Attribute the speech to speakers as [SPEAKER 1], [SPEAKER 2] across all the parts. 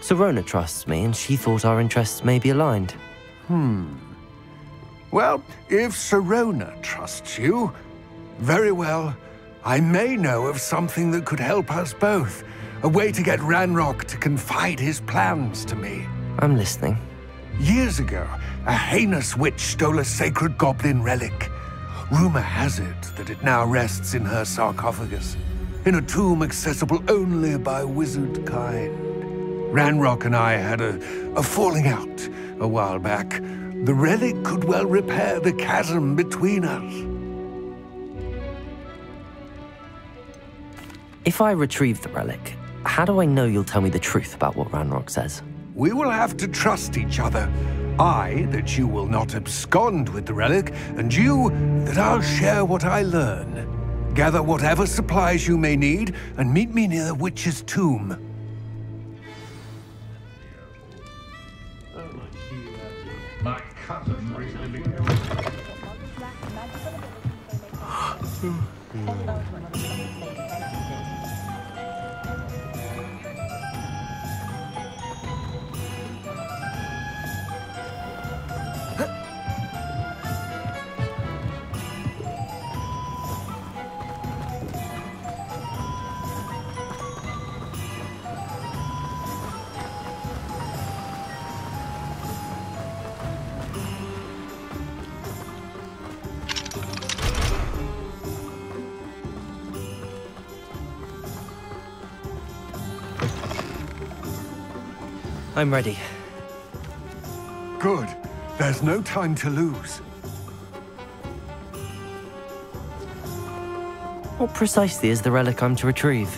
[SPEAKER 1] Sirona trusts me, and she thought our interests may be aligned.
[SPEAKER 2] Well, if Sirona trusts you, very well. I may know of something that could help us both. A way to get Ranrock to confide his plans to me.
[SPEAKER 1] I'm listening.
[SPEAKER 2] Years ago, a heinous witch stole a sacred goblin relic. Rumor has it that it now rests in her sarcophagus, in a tomb accessible only by wizard kind. Ranrock and I had a falling out a while back. The relic could well repair the chasm between us.
[SPEAKER 1] If I retrieve the relic, how do I know you'll tell me the truth about what Ranrock says?
[SPEAKER 2] We will have to trust each other. I, that you will not abscond with the relic, and you, that I'll share what I learn. Gather whatever supplies you may need, and meet me near the witch's tomb.
[SPEAKER 3] My cousin recently
[SPEAKER 1] I'm ready.
[SPEAKER 2] Good. There's no time to lose.
[SPEAKER 1] What precisely is the relic I'm to retrieve?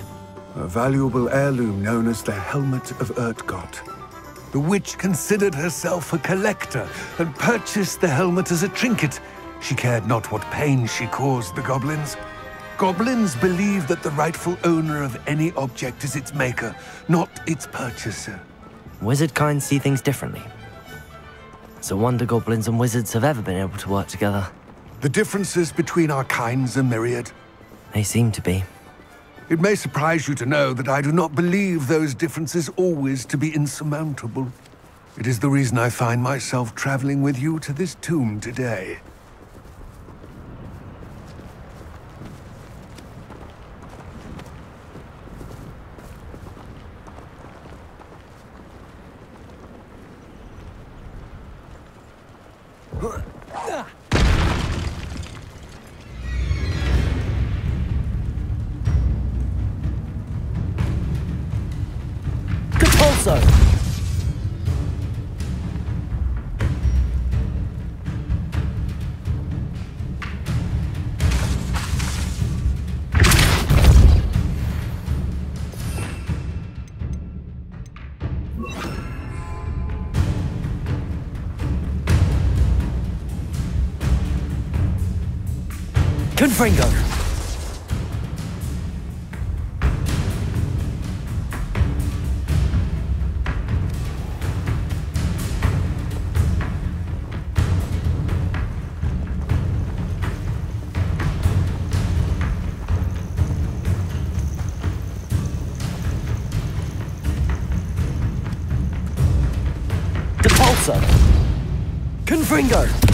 [SPEAKER 2] A valuable heirloom known as the Helmet of Urtgott. The witch considered herself a collector and purchased the helmet as a trinket. She cared not what pain she caused the goblins. Goblins believe that the rightful owner of any object is its maker, not its purchaser.
[SPEAKER 1] Wizard kind see things differently. It's a wonder goblins and wizards have ever been able to work together.
[SPEAKER 2] The differences between our kinds are myriad.
[SPEAKER 1] They seem to be.
[SPEAKER 2] It may surprise you to know that I do not believe those differences always to be insurmountable. It is the reason I find myself traveling with you to this tomb today.
[SPEAKER 1] Compulso! Confringo! Depulso! Confringo!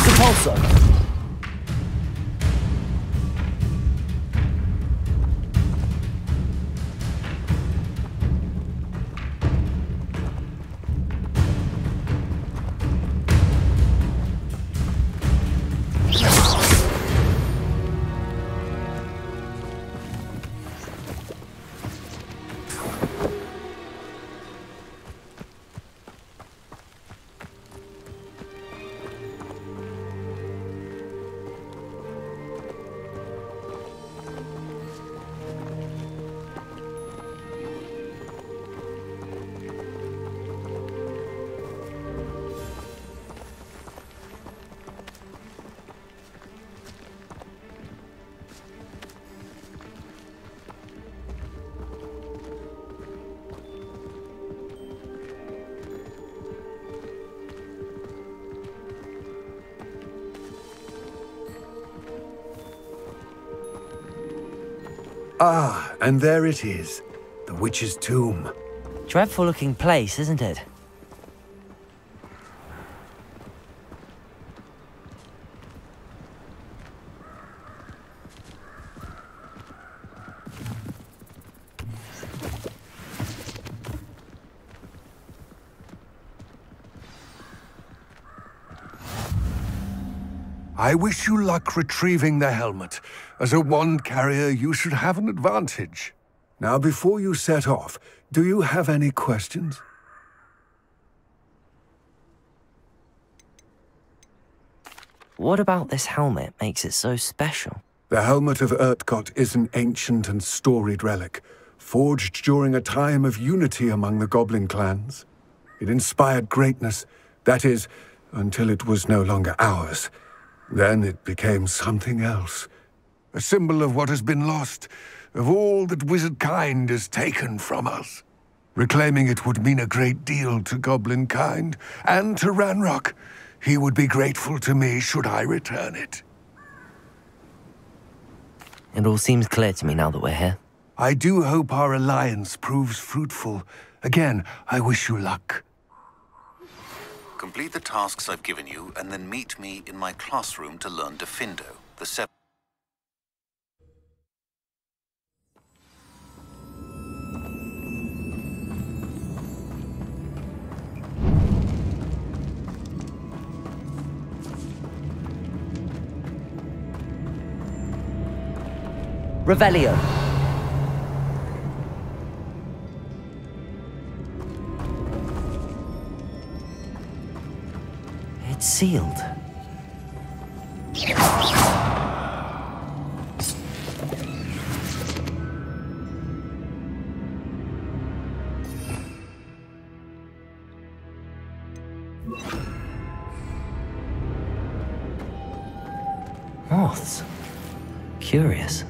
[SPEAKER 1] Depulso!
[SPEAKER 2] Ah, and there it is. The witch's tomb.
[SPEAKER 1] Dreadful looking place, isn't it?
[SPEAKER 2] I wish you luck retrieving the helmet. As a wand carrier, you should have an advantage. Now, before you set off, do you have any questions?
[SPEAKER 1] What about this helmet makes it so special?
[SPEAKER 2] The helmet of Urtkot is an ancient and storied relic, forged during a time of unity among the goblin clans. It inspired greatness, that is, until it was no longer ours. Then it became something else. A symbol of what has been lost, of all that wizard kind has taken from us. Reclaiming it would mean a great deal to goblin kind, and to Ranrock. He would be grateful to me should I return it.
[SPEAKER 1] It all seems clear to me now that we're here.
[SPEAKER 2] I do hope our alliance proves fruitful. Again, I wish you luck.
[SPEAKER 4] Complete the tasks I've given you, and then meet me in my classroom to learn Defindo, the 7th.
[SPEAKER 1] Revelio. It's sealed. Moths. Curious.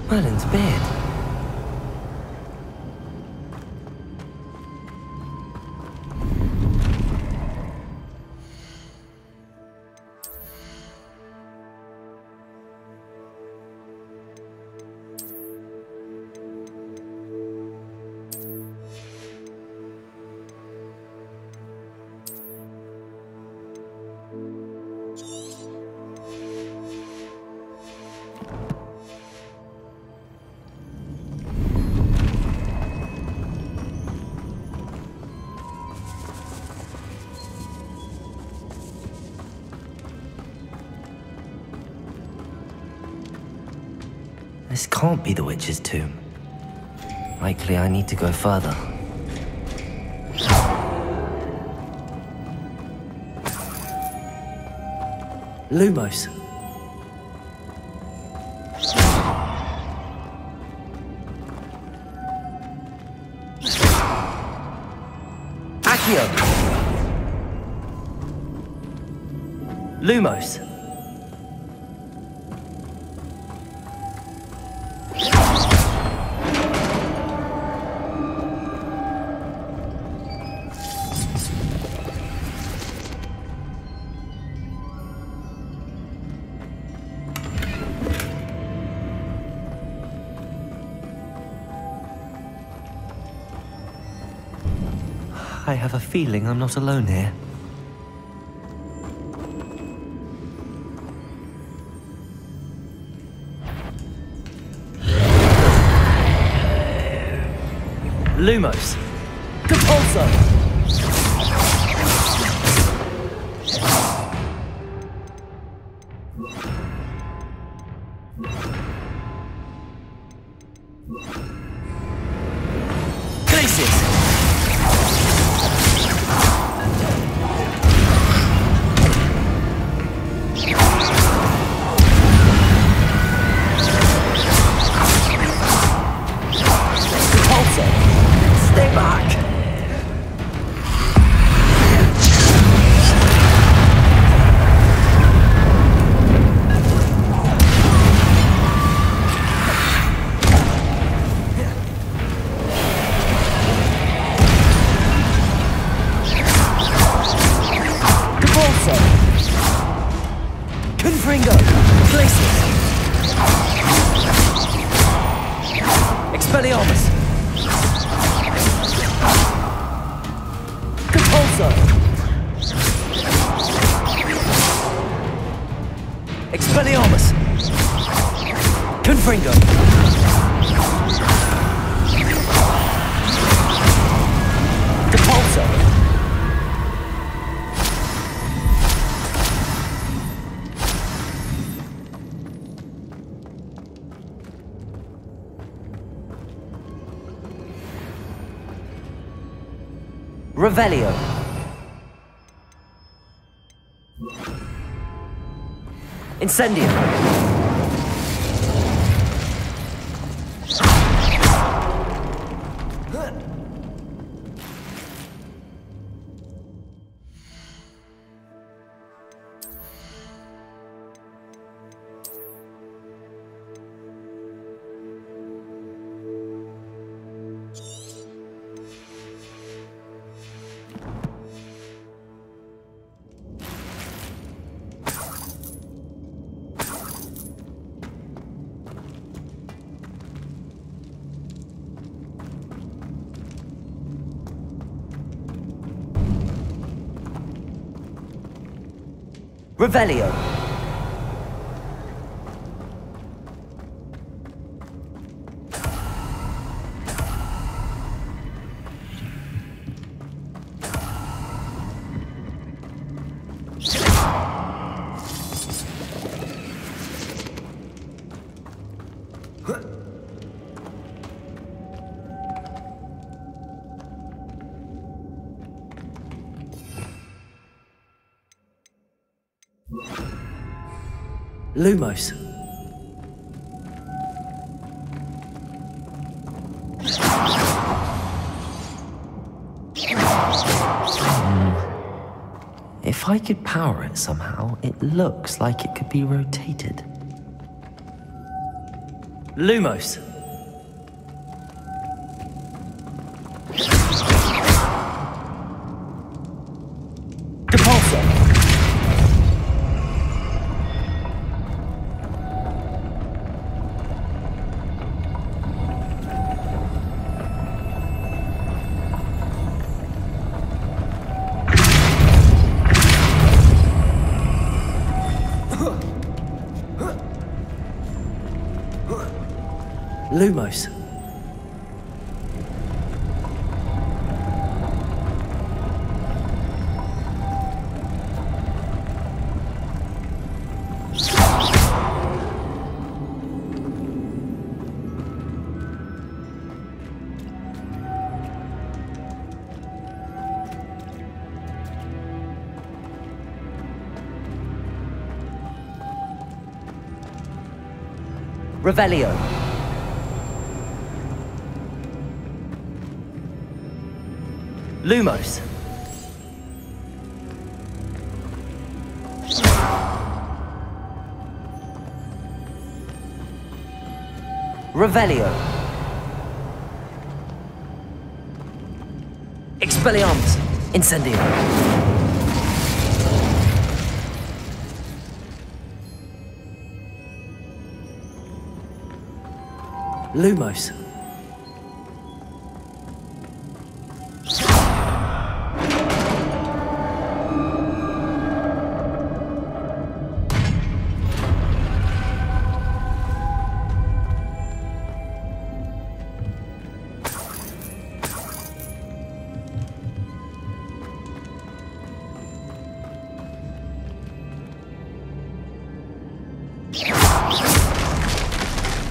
[SPEAKER 1] Merlin's beard. This can't be the witch's tomb. Likely I need to go further. Lumos. Accio. Lumos. I have a feeling I'm not alone here. Lumos. Compulso! Confringo! Glacius! Expelliarmus! Compulso! Expelliarmus! Confringo! Compulso! Revelio. Incendio. Revelio. Lumos. If I could power it somehow, it looks like it could be rotated. Lumos. Compulso. Lumos. Revelio. Lumos. Revelio. Expelliarmus. Incendio. Lumos.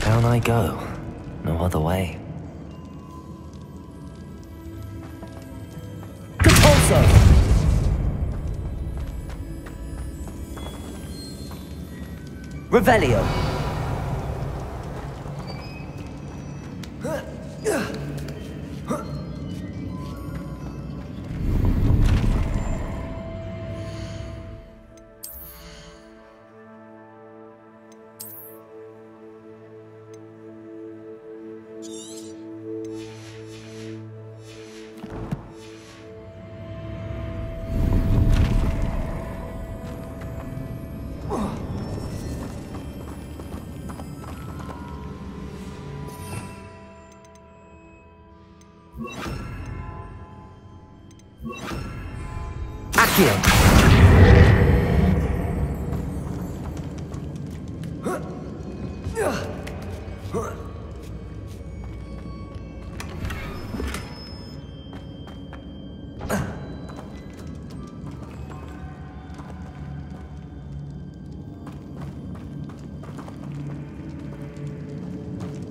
[SPEAKER 1] Down I go. No other way. Compulso! Revelio. Accio.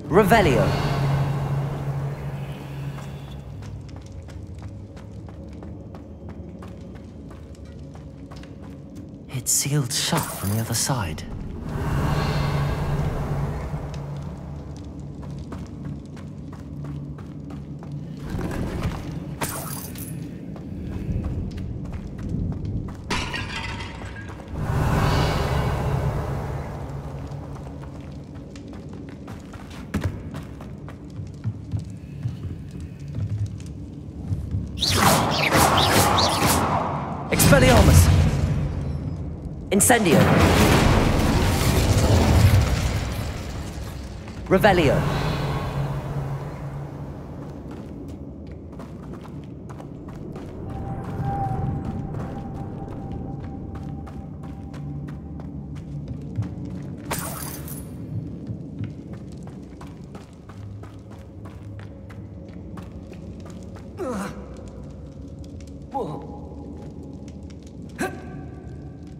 [SPEAKER 1] Revelio. It's sealed shut from the other side. Expelliarmus! Incendio! Revelio!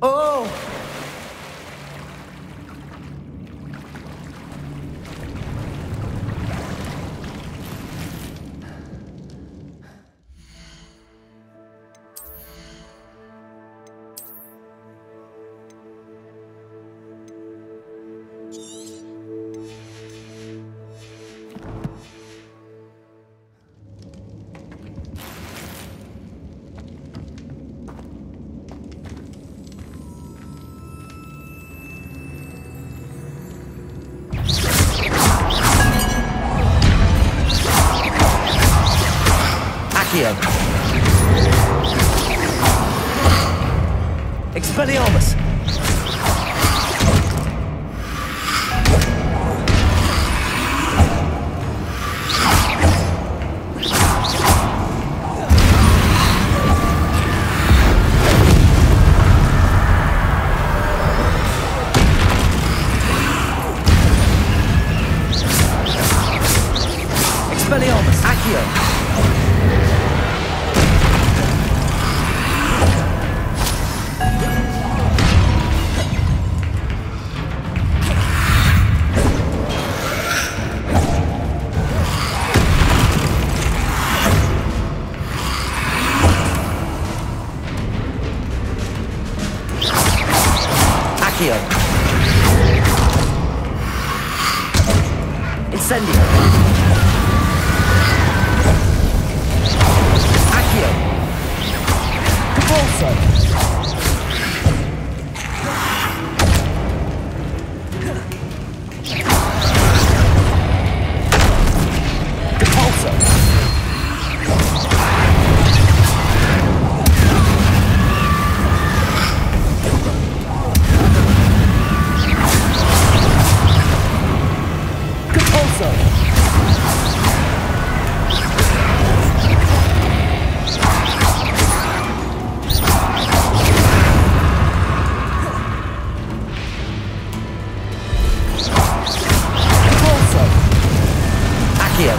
[SPEAKER 1] Oh! Accio. Expelliarmus! Expelliarmus! Accio! Accio. Incendio. Accio. Convulso. Repulso. Accio.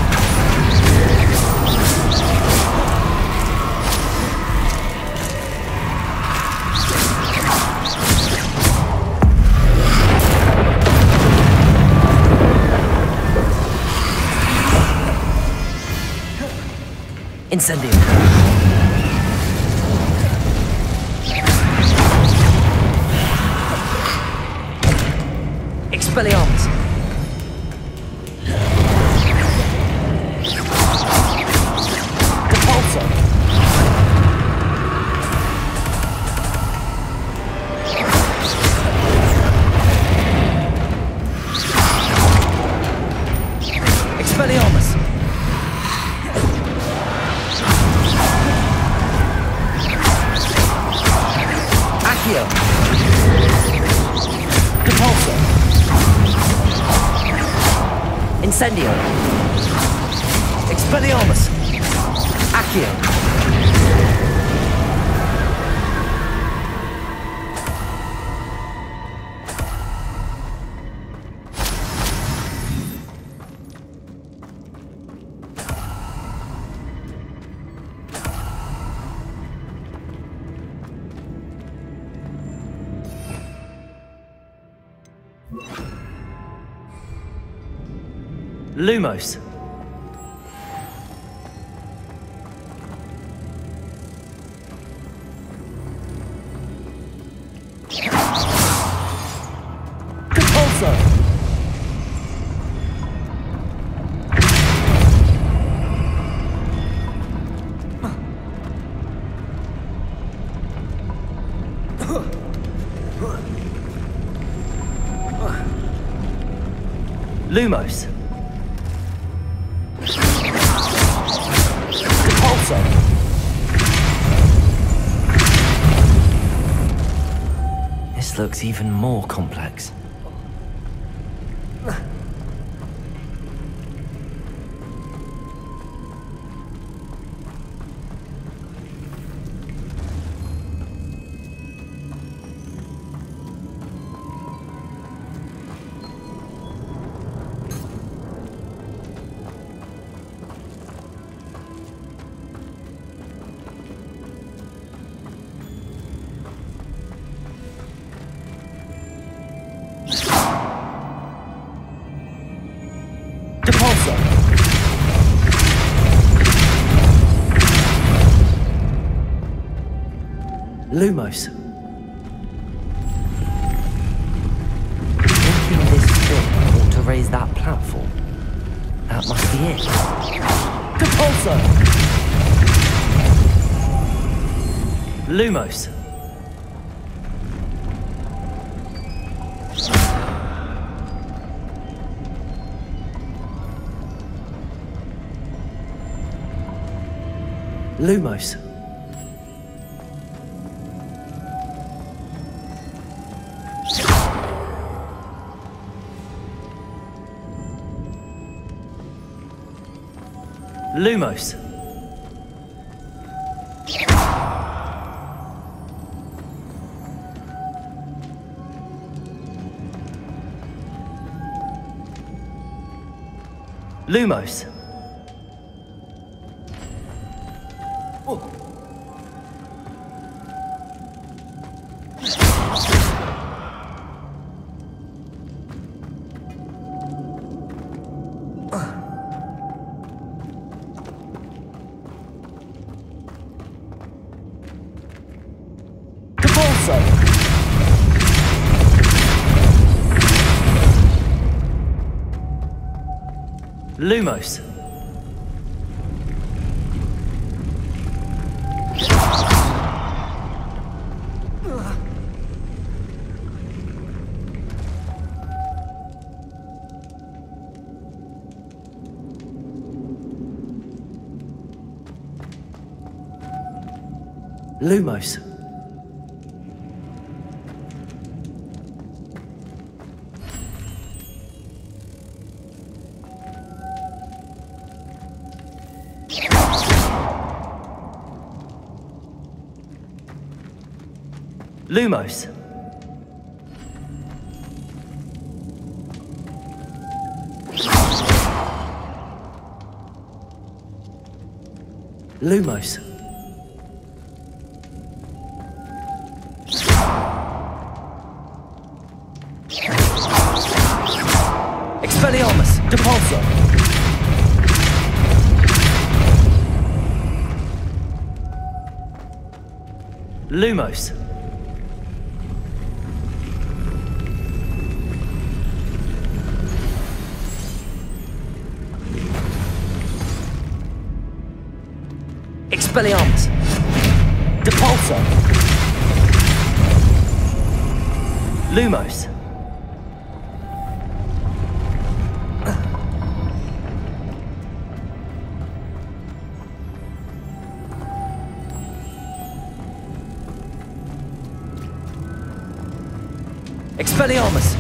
[SPEAKER 1] Incendio. Expelliarmus. Repulso. Expelliarmus. Accio. Repulso. Incendio. Expelliarmus. Accio. Lumos. Repulsor. Lumos. Repulsor. This looks even more complex. Repulsor. Lumos. Making this thing ought to raise that platform. That must be it. Repulsor. Lumos. Lumos. Lumos. Lumos. Lumos. Lumos. Lumos. Lumos. Expelliarmus. Depulsor. Lumos. Expelliarmus. Depulsor. Lumos. Expelliarmus.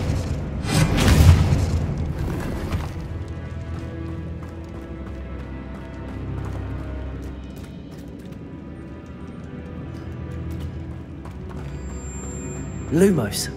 [SPEAKER 1] Lumos.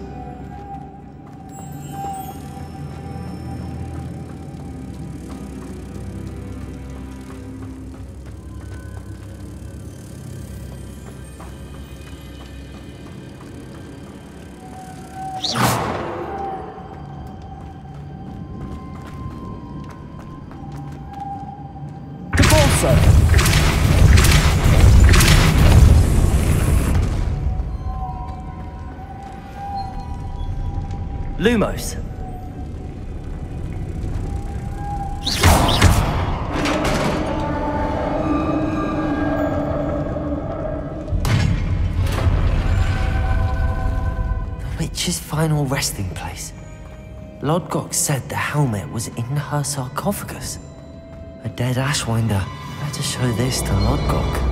[SPEAKER 1] Lumos. The witch's final resting place. Lodgok said the helmet was in her sarcophagus. A dead Ashwinder. Better show this to Lodgok.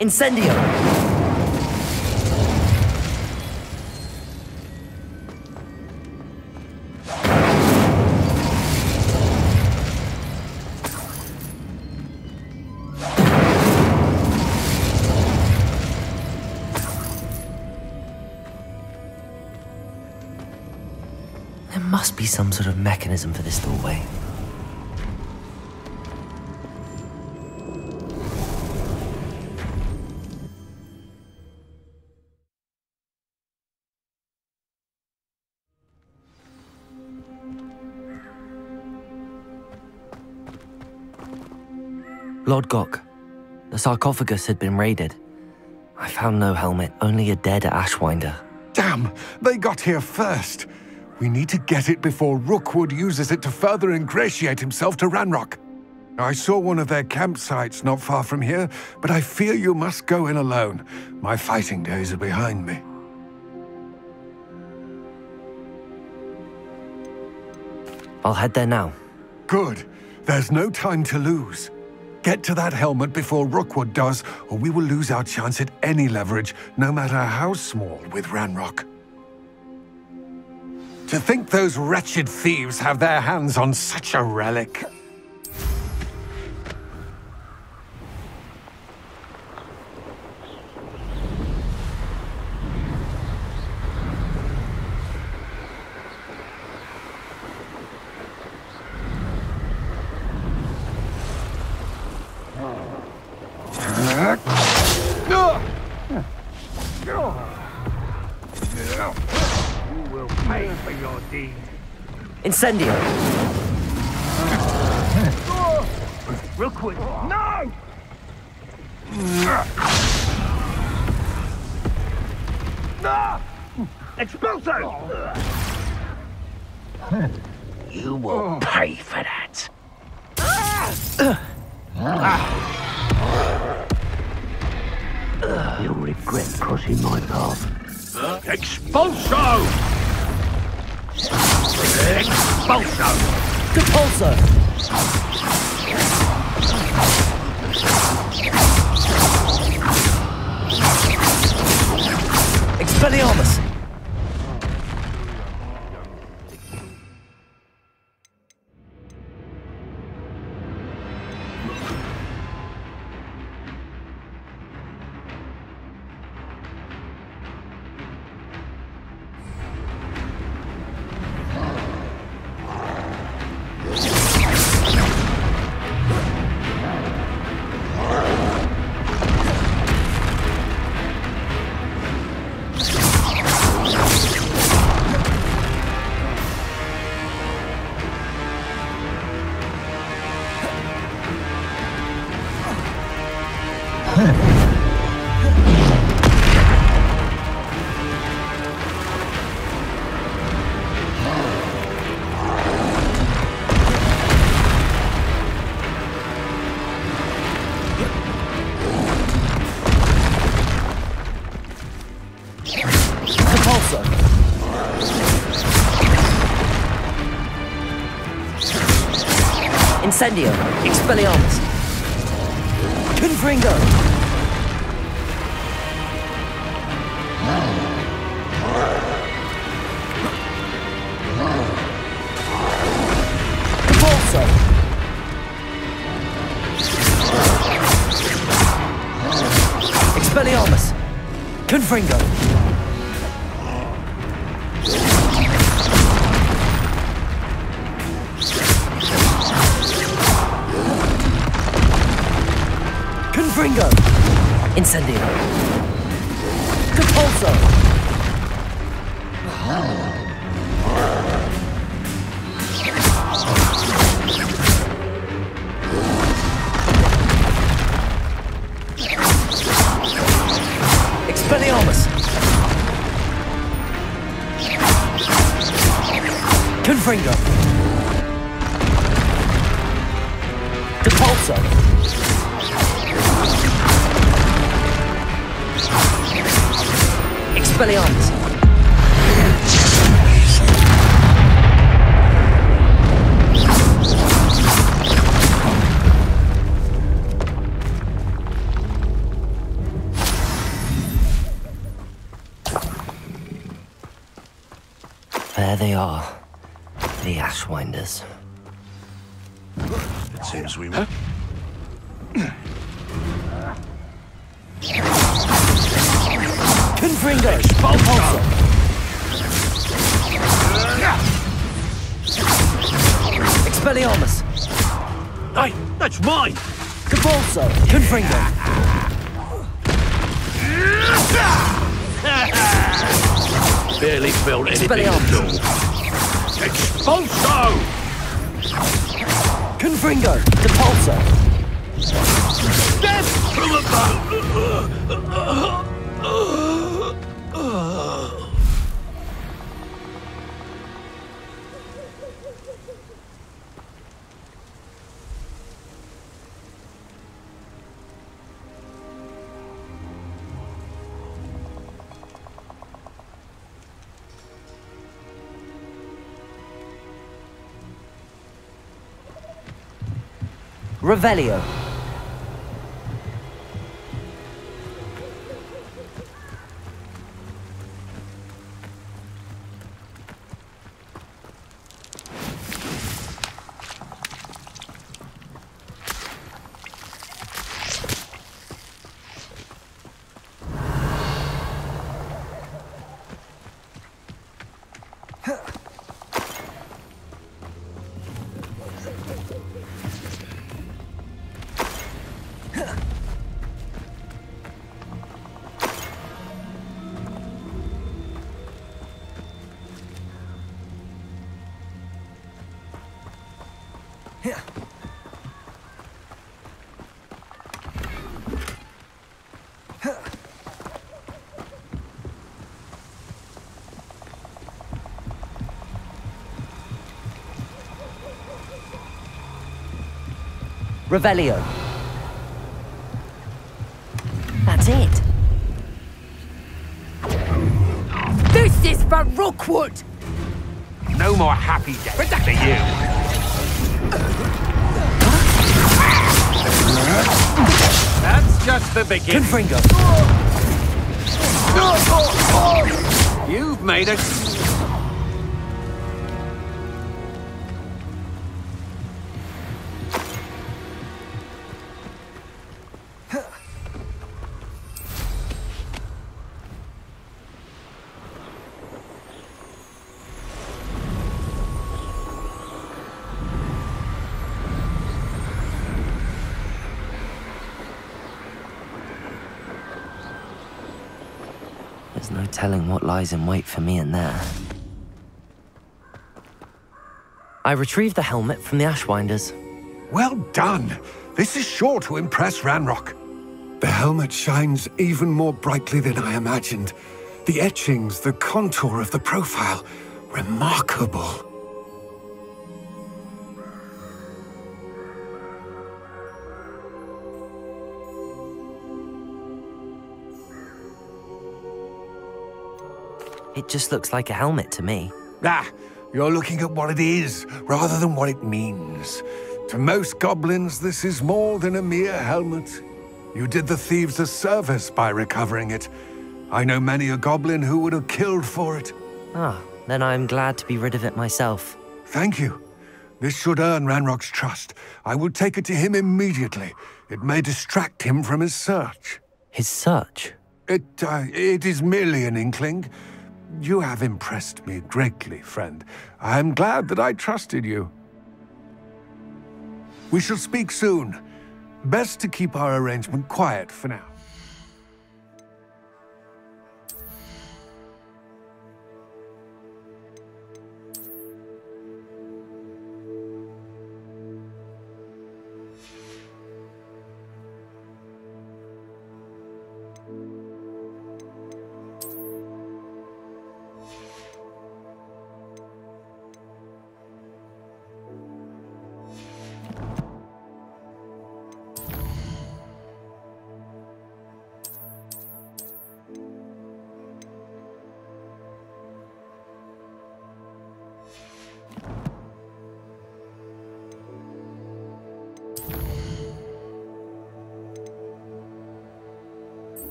[SPEAKER 1] Incendio! There must be some sort of mechanism for this doorway. Lodgok. The sarcophagus had been raided. I found no helmet, only a dead Ashwinder.
[SPEAKER 2] Damn! They got here first! We need to get it before Rookwood uses it to further ingratiate himself to Ranrock. I saw one of their campsites not far from here, but I fear you must go in alone. My fighting days are behind me.
[SPEAKER 1] I'll head there now.
[SPEAKER 2] Good. There's no time to lose. Get to that helmet before Rookwood does, or we will lose our chance at any leverage, no matter how small, with Ranrock. To think those wretched thieves have their hands on such a relic.
[SPEAKER 1] Incendio!
[SPEAKER 3] Rookwood, no! Expulso! You will pay for that. You'll regret crossing my path. Expulso! Expulso!
[SPEAKER 1] Depulso! Expelliarmus! Incendio! Expelliarmus! Confringo! Depulso! Expelliarmus! Confringo! Confringo! Incendio! Compulso! Expelliarmus! Confringo! Compulso! Expelliarmus! There they are, the Ashwinders.
[SPEAKER 3] It seems we... Huh?
[SPEAKER 1] Confringo! Compulso! Expelliarmus!
[SPEAKER 3] Hey, that's mine!
[SPEAKER 1] Compulso! Confringo!
[SPEAKER 3] Barely felt anything at all. Expulso!
[SPEAKER 1] Confringo! Compulso!
[SPEAKER 3] Death from above!
[SPEAKER 1] Revelio. Revelio. That's it.
[SPEAKER 5] This is for Rookwood!
[SPEAKER 2] No more happy days for you. That's just the beginning.
[SPEAKER 1] Confringo.
[SPEAKER 2] You've made it.
[SPEAKER 1] There's no telling what lies in wait for me in there. I retrieved the helmet from the Ashwinders.
[SPEAKER 2] Well done. This is sure to impress Ranrock. The helmet shines even more brightly than I imagined. The etchings, the contour of the profile, remarkable.
[SPEAKER 1] It just looks like a helmet to me.
[SPEAKER 2] Ah, you're looking at what it is, rather than what it means. To most goblins, this is more than a mere helmet. You did the thieves a service by recovering it. I know many a goblin who would have killed for it.
[SPEAKER 1] Ah, then I'm glad to be rid of it myself.
[SPEAKER 2] Thank you. This should earn Ranrock's trust. I will take it to him immediately. It may distract him from his search.
[SPEAKER 1] His search?
[SPEAKER 2] It is merely an inkling. You have impressed me greatly, friend. I am glad that I trusted you. We shall speak soon. Best to keep our arrangement quiet for now.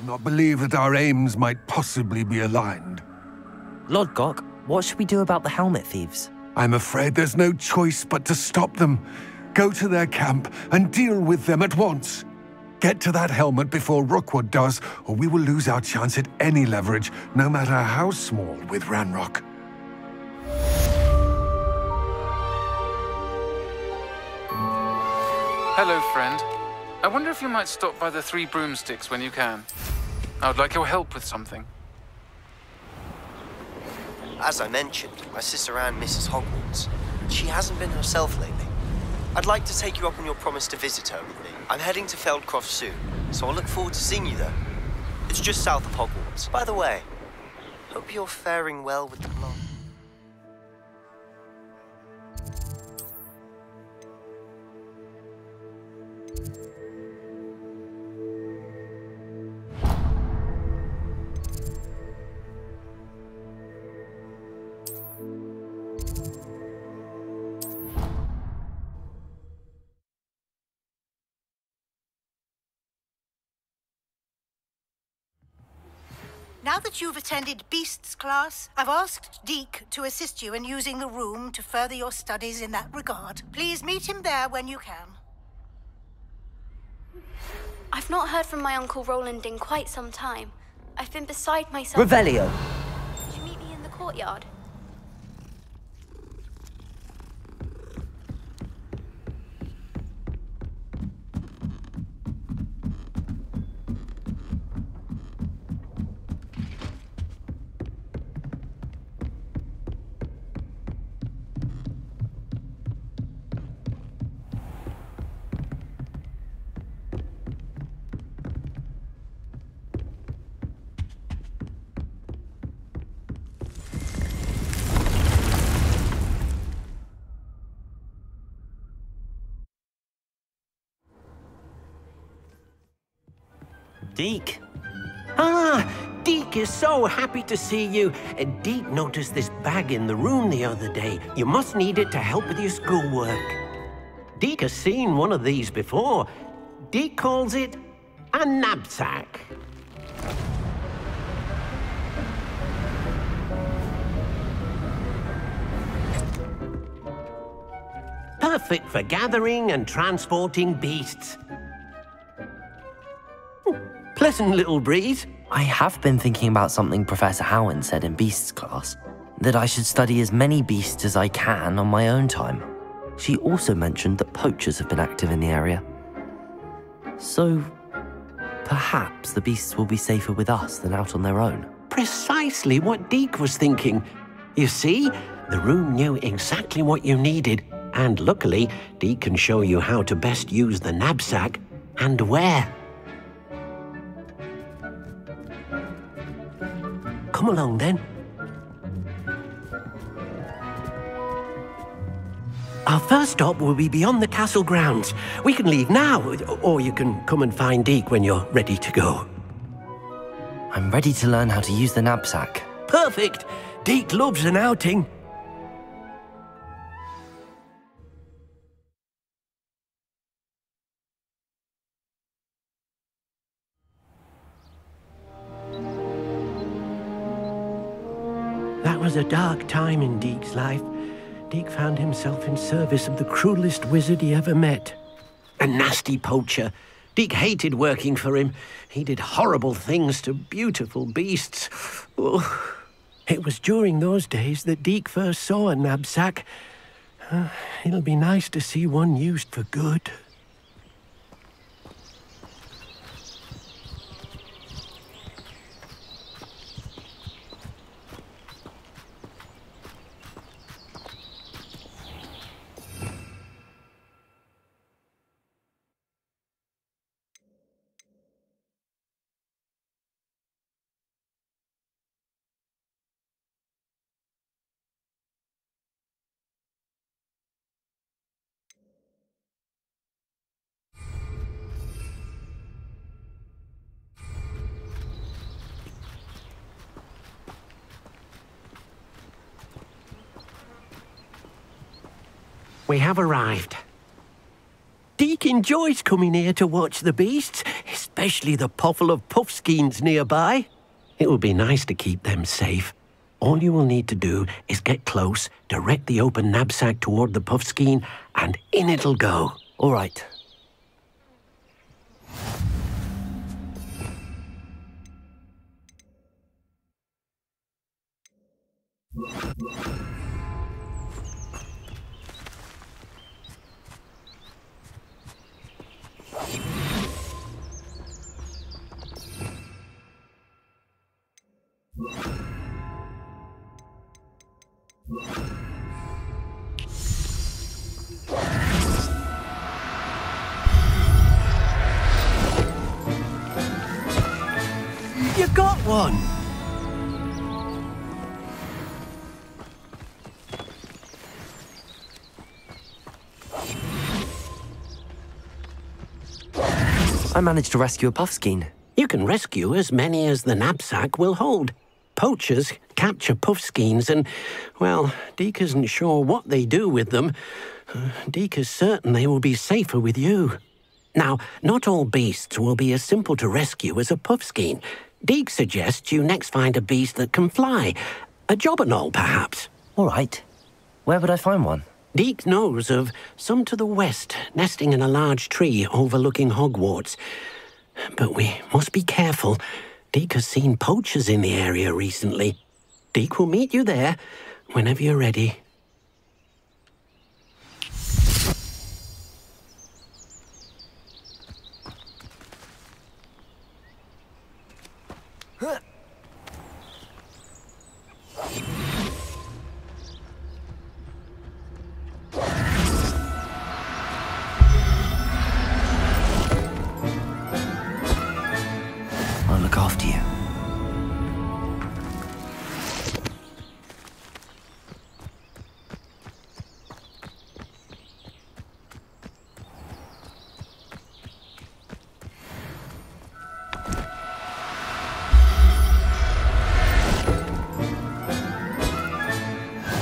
[SPEAKER 2] Not believe that our aims might possibly be aligned.
[SPEAKER 1] Lodgok, what should we do about the helmet thieves?
[SPEAKER 2] I'm afraid there's no choice but to stop them. Go to their camp and deal with them at once. Get to that helmet before Rookwood does, or we will lose our chance at any leverage, no matter how small, with Ranrock.
[SPEAKER 6] Hello, friend. I wonder if you might stop by the Three Broomsticks when you can. I would like your help with something.
[SPEAKER 7] As I mentioned, my sister Anne misses Hogwarts. She hasn't been herself lately. I'd like to take you up on your promise to visit her with me. I'm heading to Feldcroft soon, so I'll look forward to seeing you there. It's just south of Hogwarts. By the way, hope you're faring well with the blog.
[SPEAKER 8] Now that you've attended Beasts class, I've asked Deke to assist you in using the room to further your studies in that regard. Please meet him there when you can.
[SPEAKER 9] I've not heard from my Uncle Roland in quite some time. I've been beside myself.
[SPEAKER 1] Revelio.
[SPEAKER 9] Could you meet me in the courtyard?
[SPEAKER 1] Deke.
[SPEAKER 10] Ah, Deke is so happy to see you. Deke noticed this bag in the room the other day. You must need it to help with your schoolwork. Deke has seen one of these before. Deke calls it a knapsack. Perfect for gathering and transporting beasts. Pleasant little breeze.
[SPEAKER 1] I have been thinking about something Professor Howard said in Beasts class, that I should study as many beasts as I can on my own time. She also mentioned that poachers have been active in the area. So, perhaps the beasts will be safer with us than out on their own.
[SPEAKER 10] Precisely what Deke was thinking. You see, the room knew exactly what you needed, and luckily, Deke can show you how to best use the knapsack and where. Come along, then. Our first stop will be beyond the castle grounds. We can leave now, or you can come and find Deke when you're ready to go.
[SPEAKER 1] I'm ready to learn how to use the knapsack.
[SPEAKER 10] Perfect! Deke loves an outing. That was a dark time in Deke's life. Deke found himself in service of the cruelest wizard he ever met. A nasty poacher. Deke hated working for him. He did horrible things to beautiful beasts. Oh. It was during those days that Deke first saw a knapsack It'll be nice to see one used for good. We have arrived. Deke enjoys coming here to watch the beasts, especially the potful of puffskeins nearby. It will be nice to keep them safe. All you will need to do is get close, direct the open knapsack toward the puffskein, and in it'll go.
[SPEAKER 1] All right.
[SPEAKER 10] You got one!
[SPEAKER 1] I managed to rescue a puffskein.
[SPEAKER 10] You can rescue as many as the knapsack will hold. Poachers capture puffskeins and, well, Deke isn't sure what they do with them. Deke is certain they will be safer with you. Now, not all beasts will be as simple to rescue as a puffskein. Deke suggests you next find a beast that can fly. A jobberknoll, perhaps.
[SPEAKER 1] All right. Where would I find one?
[SPEAKER 10] Deke knows of some to the west, nesting in a large tree overlooking Hogwarts. But we must be careful. Deke has seen poachers in the area recently. Deke will meet you there whenever you're ready.
[SPEAKER 1] I'll look after you.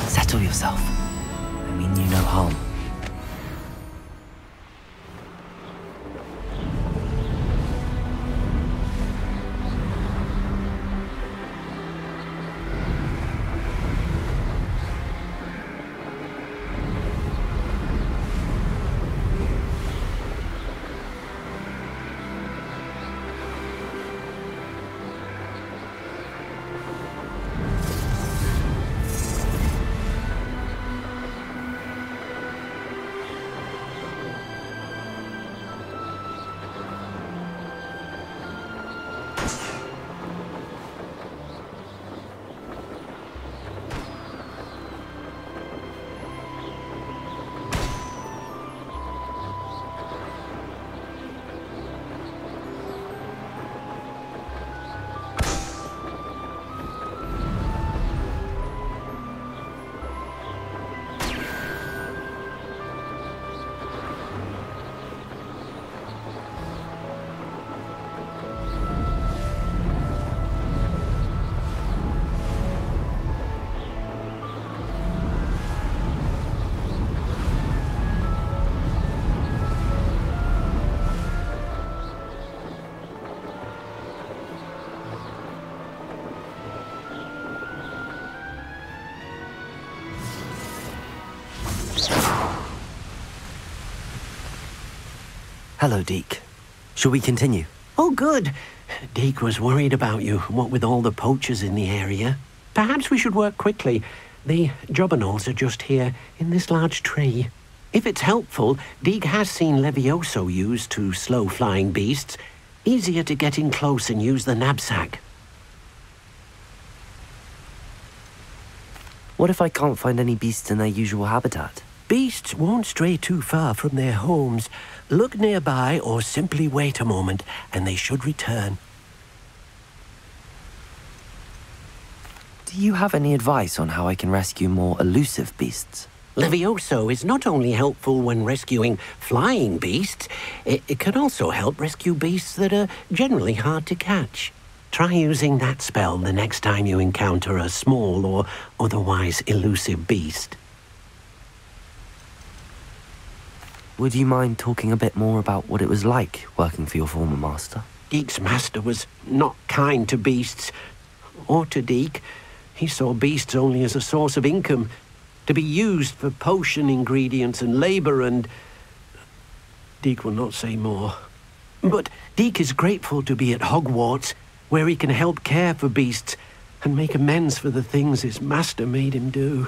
[SPEAKER 1] Settle yourself. I mean you no harm. Hello, Deke. Shall we continue?
[SPEAKER 10] Oh, good. Deke was worried about you, what with all the poachers in the area. Perhaps we should work quickly. The jobberknolls are just here, in this large tree. If it's helpful, Deek has seen Levioso used to slow flying beasts. Easier to get in close and use the knapsack.
[SPEAKER 1] What if I can't find any beasts in their usual habitat?
[SPEAKER 10] Beasts won't stray too far from their homes. Look nearby or simply wait a moment, and they should return.
[SPEAKER 1] Do you have any advice on how I can rescue more elusive beasts?
[SPEAKER 10] Levioso is not only helpful when rescuing flying beasts, it can also help rescue beasts that are generally hard to catch. Try using that spell the next time you encounter a small or otherwise elusive beast.
[SPEAKER 1] Would you mind talking a bit more about what it was like working for your former master?
[SPEAKER 10] Deek's master was not kind to beasts, or to Deek. He saw beasts only as a source of income, to be used for potion ingredients and labor, and Deek will not say more. But Deek is grateful to be at Hogwarts, where he can help care for beasts and make amends for the things his master made him do.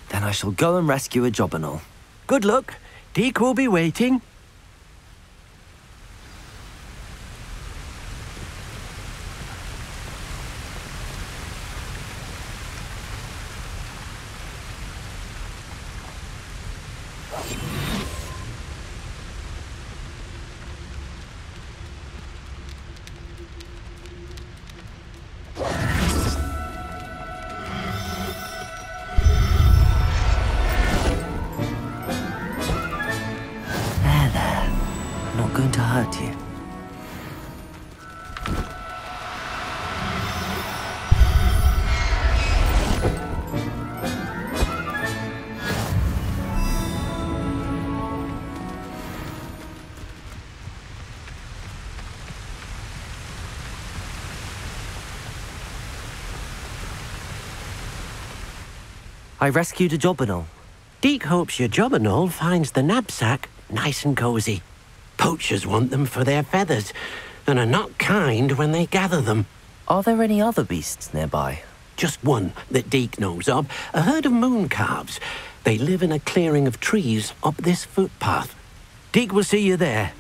[SPEAKER 1] Then I shall go and rescue a jobberknoll.
[SPEAKER 10] Good luck. Deek will be waiting.
[SPEAKER 1] Going to hurt you. I rescued a jobberknoll.
[SPEAKER 10] Deek hopes your jobberknoll finds the knapsack nice and cozy. Poachers want them for their feathers, and are not kind when they gather them.
[SPEAKER 1] Are there any other beasts nearby?
[SPEAKER 10] Just one that Deek knows of, a herd of moon calves. They live in a clearing of trees up this footpath. Deek will see you there.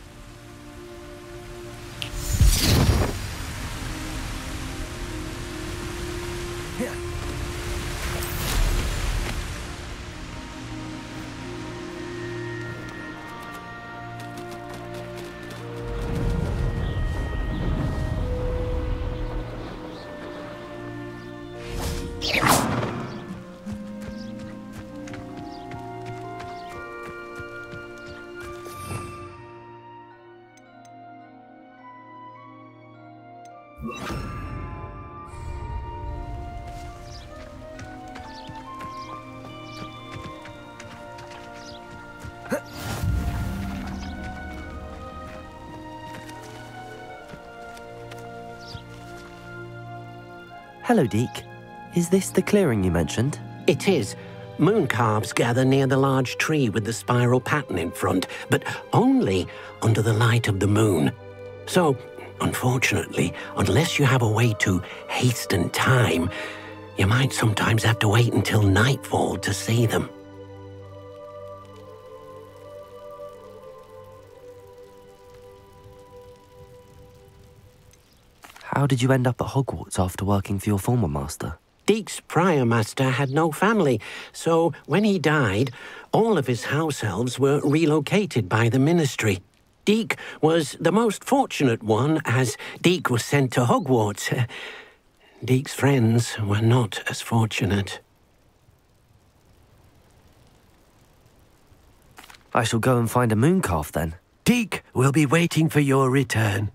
[SPEAKER 1] Hello, Deek. Is this the clearing you mentioned?
[SPEAKER 10] It is. Moon calves gather near the large tree with the spiral pattern in front, but only under the light of the moon. So, unfortunately, unless you have a way to hasten time, you might sometimes have to wait until nightfall to see them.
[SPEAKER 1] How did you end up at Hogwarts after working for your former master?
[SPEAKER 10] Deek's prior master had no family, so when he died, all of his house elves were relocated by the ministry. Deek was the most fortunate one, as Deek was sent to Hogwarts. Deek's friends were not as fortunate.
[SPEAKER 1] I shall go and find a moon calf then.
[SPEAKER 10] Deek will be waiting for your return.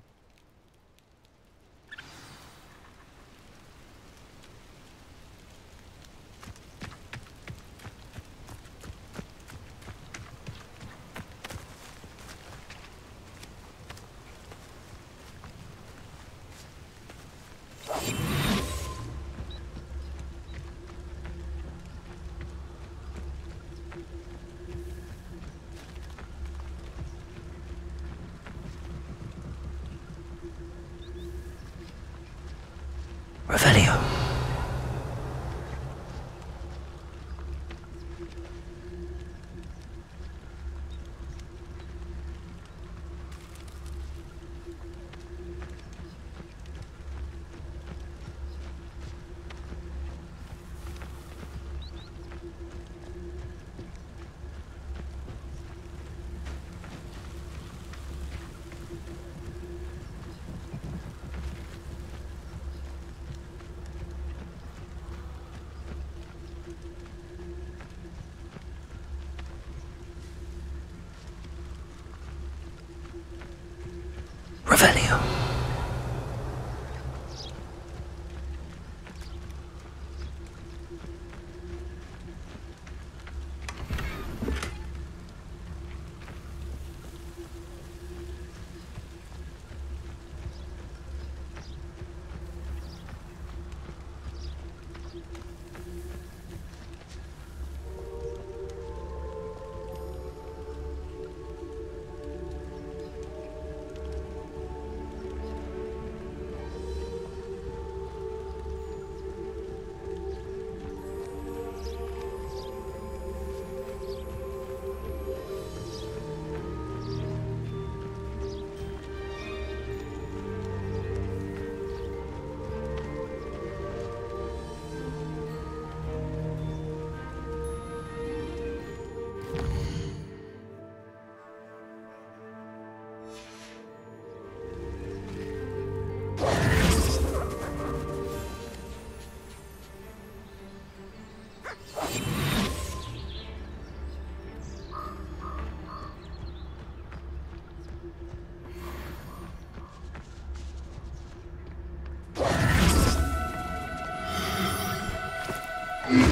[SPEAKER 1] Revelio. Revelio.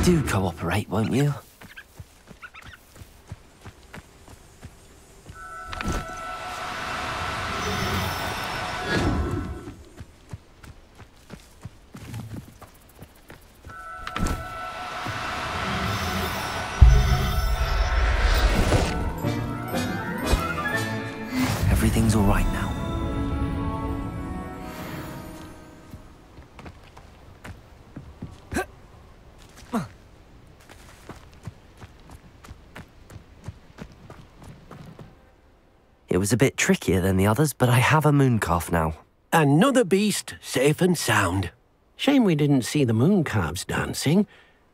[SPEAKER 1] Do cooperate, won't you? Everything's all right now. It was a bit trickier than the others, but I have a mooncalf now.
[SPEAKER 10] Another beast, safe and sound. Shame we didn't see the mooncalves dancing.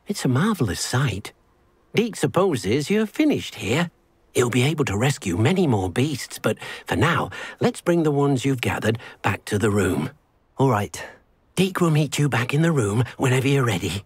[SPEAKER 10] It's a marvellous sight. Deke supposes you're finished here. He'll be able to rescue many more beasts, but for now, let's bring the ones you've gathered back to the room.
[SPEAKER 1] All right.
[SPEAKER 10] Deke will meet you back in the room whenever you're ready.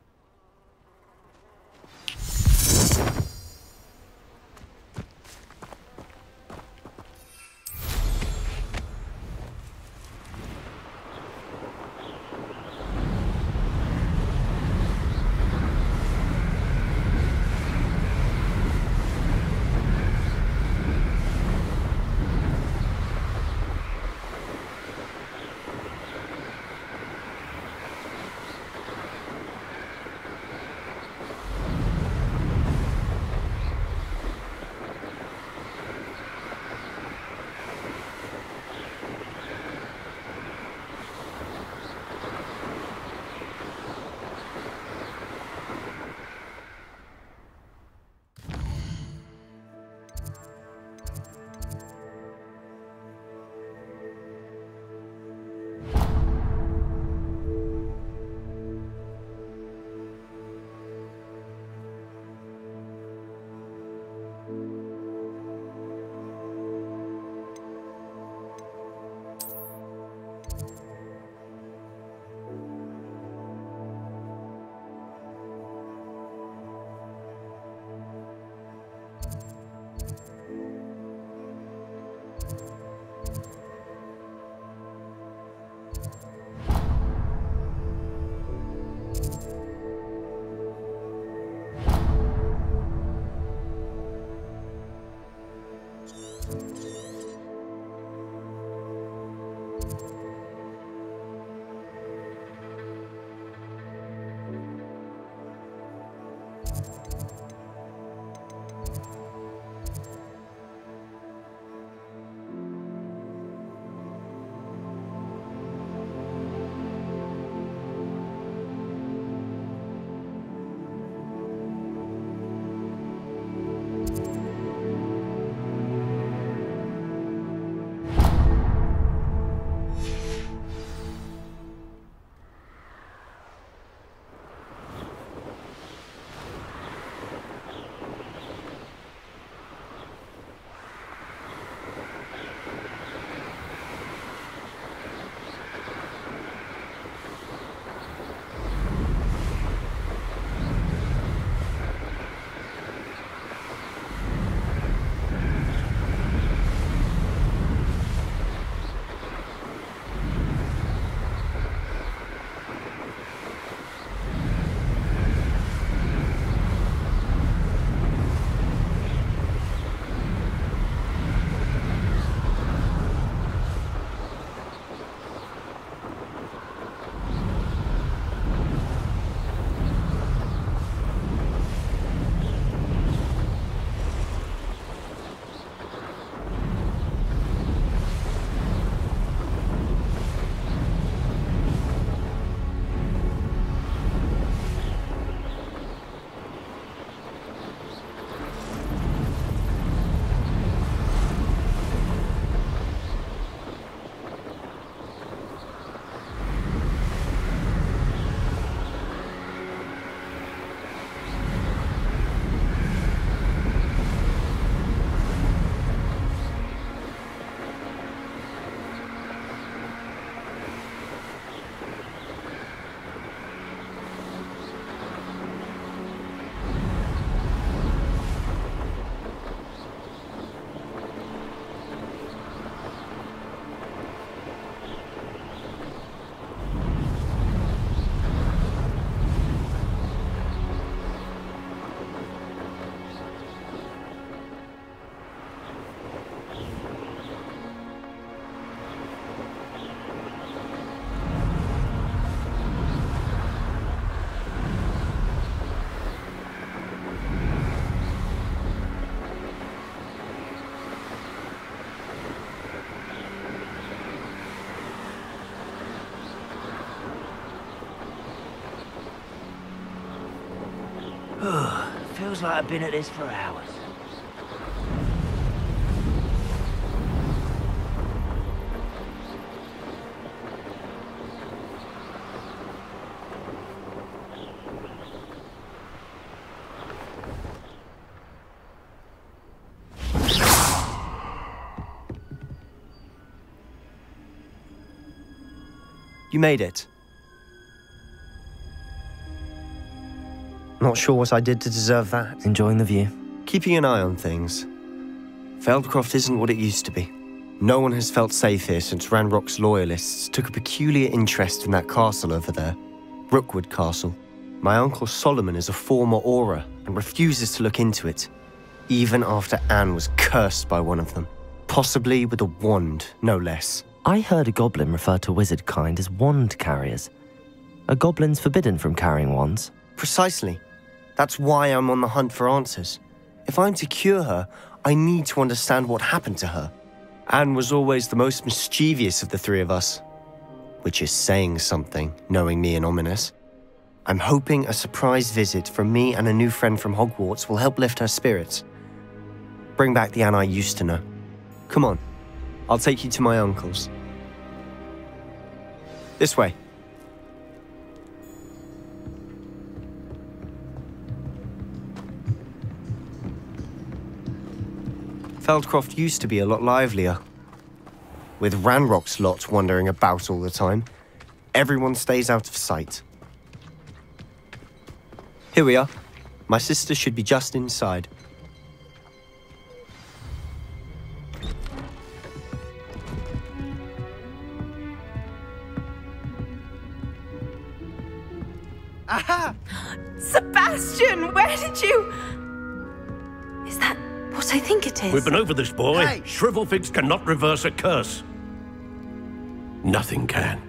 [SPEAKER 3] Feels like I've been at this for hours.
[SPEAKER 7] You made it. Not sure what I did to deserve that.
[SPEAKER 1] Enjoying the view?
[SPEAKER 7] Keeping an eye on things. Feldcroft isn't what it used to be. No one has felt safe here since Ranrock's loyalists took a peculiar interest in that castle over there. Rookwood Castle. My uncle Solomon is a former Auror and refuses to look into it, even after Anne was cursed by one of them. Possibly with a wand, no less.
[SPEAKER 1] I heard a goblin refer to wizard kind as wand carriers. Are goblins forbidden from carrying wands?
[SPEAKER 7] Precisely. That's why I'm on the hunt for answers. If I'm to cure her, I need to understand what happened to her. Anne was always the most mischievous of the three of us. Which is saying something, knowing me and Ominous. I'm hoping a surprise visit from me and a new friend from Hogwarts will help lift her spirits. Bring back the Anne I used to know. Come on. I'll take you to my uncle's. This way. Feldcroft used to be a lot livelier. With Ranrock's lot wandering about all the time, everyone stays out of sight. Here we are. My sister should be just inside.
[SPEAKER 5] Aha! Sebastian, where did you... Is that what I think it is?
[SPEAKER 3] We've been over this, boy.
[SPEAKER 5] Hey.
[SPEAKER 3] Shrivelfigs cannot reverse a curse. Nothing can.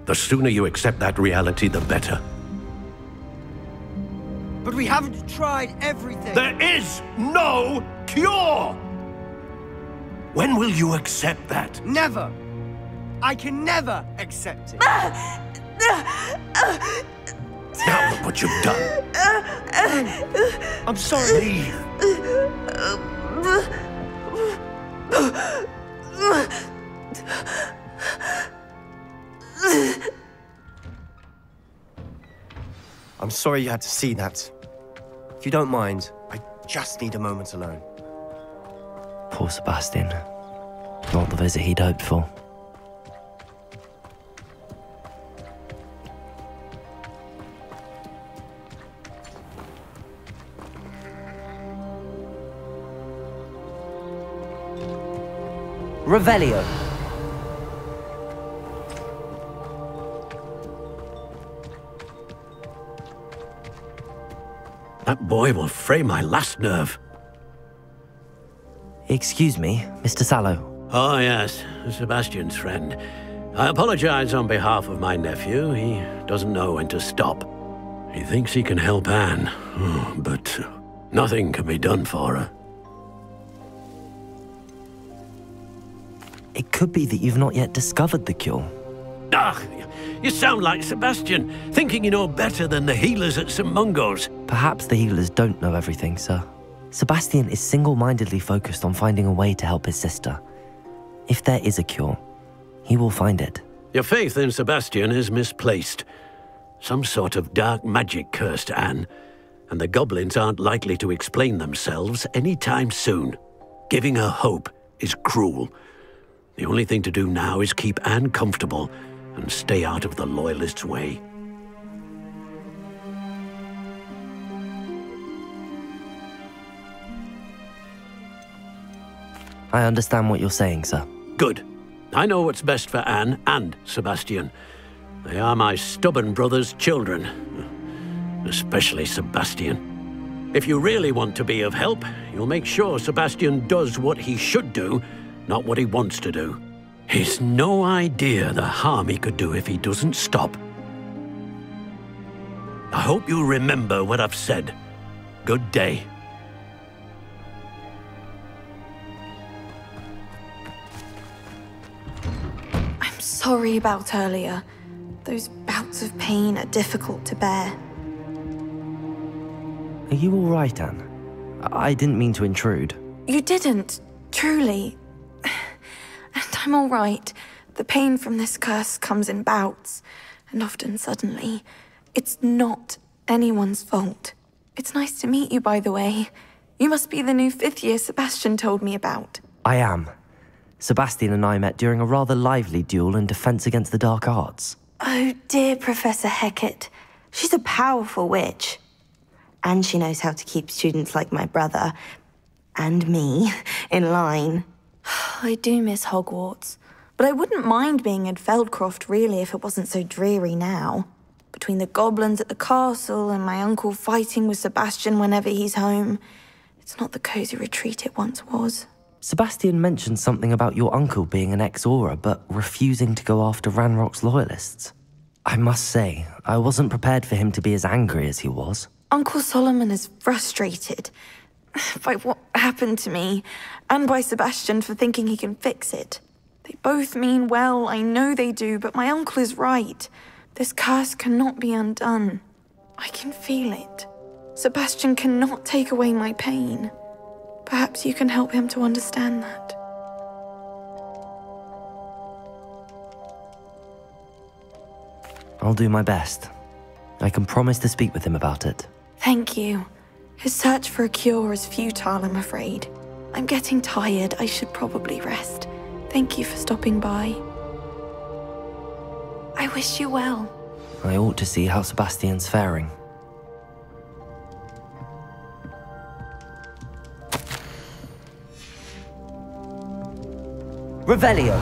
[SPEAKER 3] The sooner you accept that reality, the better.
[SPEAKER 5] But we haven't tried everything.
[SPEAKER 3] There is no cure! When will you accept that?
[SPEAKER 5] Never. I can never accept it.
[SPEAKER 3] Now look what you've done.
[SPEAKER 7] I'm sorry.
[SPEAKER 3] Leave.
[SPEAKER 7] I'm sorry you had to see that. If you don't mind, I just need a moment alone.
[SPEAKER 1] Poor Sebastian. Not the visit he'd hoped for.
[SPEAKER 11] Revelio.
[SPEAKER 3] That boy will fray my last nerve.
[SPEAKER 1] Excuse me, Mr. Sallow.
[SPEAKER 3] Oh, yes, Sebastian's friend. I apologize on behalf of my nephew. He doesn't know when to stop. He thinks he can help Anne, but nothing can be done for her.
[SPEAKER 1] It could be that you've not yet discovered the cure.
[SPEAKER 3] Ah, you sound like Sebastian, thinking you know better than the healers at St. Mungo's.
[SPEAKER 1] Perhaps the healers don't know everything, sir. Sebastian is single-mindedly focused on finding a way to help his sister. If there is a cure, he will find it.
[SPEAKER 3] Your faith in Sebastian is misplaced. Some sort of dark magic cursed Anne, and the goblins aren't likely to explain themselves anytime soon. Giving her hope is cruel. The only thing to do now is keep Anne comfortable and stay out of the Loyalists' way.
[SPEAKER 1] I understand what you're saying, sir.
[SPEAKER 3] Good. I know what's best for Anne and Sebastian. They are my stubborn brother's children. Especially Sebastian. If you really want to be of help, you'll make sure Sebastian does what he should do, not what he wants to do. He's no idea the harm he could do if he doesn't stop. I hope you remember what I've said. Good day.
[SPEAKER 12] I'm sorry about earlier. Those bouts of pain are difficult to bear.
[SPEAKER 1] Are you all right, Anne? I didn't mean to intrude.
[SPEAKER 12] You didn't, truly. And I'm all right. The pain from this curse comes in bouts, and often suddenly. It's not anyone's fault. It's nice to meet you, by the way. You must be the new 5th year Sebastian told me about.
[SPEAKER 1] I am. Sebastian and I met during a rather lively duel in Defense Against the Dark Arts.
[SPEAKER 11] Oh dear, Professor Hecat. She's a powerful witch. And she knows how to keep students like my brother, and me, in line.
[SPEAKER 12] I do miss Hogwarts, but I wouldn't mind being in Feldcroft, really, if it wasn't so dreary now. Between the goblins at the castle and my uncle fighting with Sebastian whenever he's home, it's not the cozy retreat it once was.
[SPEAKER 1] Sebastian mentioned something about your uncle being an ex-Auror, but refusing to go after Ranrock's loyalists. I must say, I wasn't prepared for him to be as angry as he was.
[SPEAKER 12] Uncle Solomon is frustrated by what happened to me, and by Sebastian for thinking he can fix it. They both mean well, I know they do, but my uncle is right. This curse cannot be undone. I can feel it. Sebastian cannot take away my pain. Perhaps you can help him to understand that.
[SPEAKER 1] I'll do my best. I can promise to speak with him about it.
[SPEAKER 12] Thank you. His search for a cure is futile, I'm afraid. I'm getting tired. I should probably rest. Thank you for stopping by. I wish you well.
[SPEAKER 1] I ought to see how Sebastian's faring. Revelio!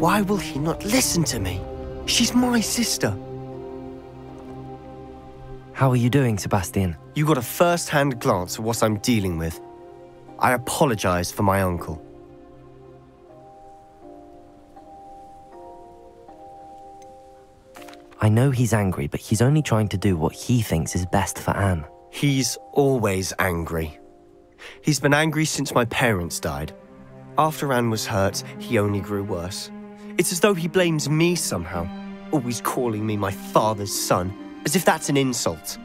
[SPEAKER 7] Why will he not listen to me? She's my sister.
[SPEAKER 1] How are you doing, Sebastian?
[SPEAKER 7] You got a first-hand glance at what I'm dealing with. I apologize for my uncle.
[SPEAKER 1] I know he's angry, but he's only trying to do what he thinks is best for Anne.
[SPEAKER 7] He's always angry. He's been angry since my parents died. After Anne was hurt, he only grew worse. It's as though he blames me somehow, always calling me my father's son, as if that's an insult.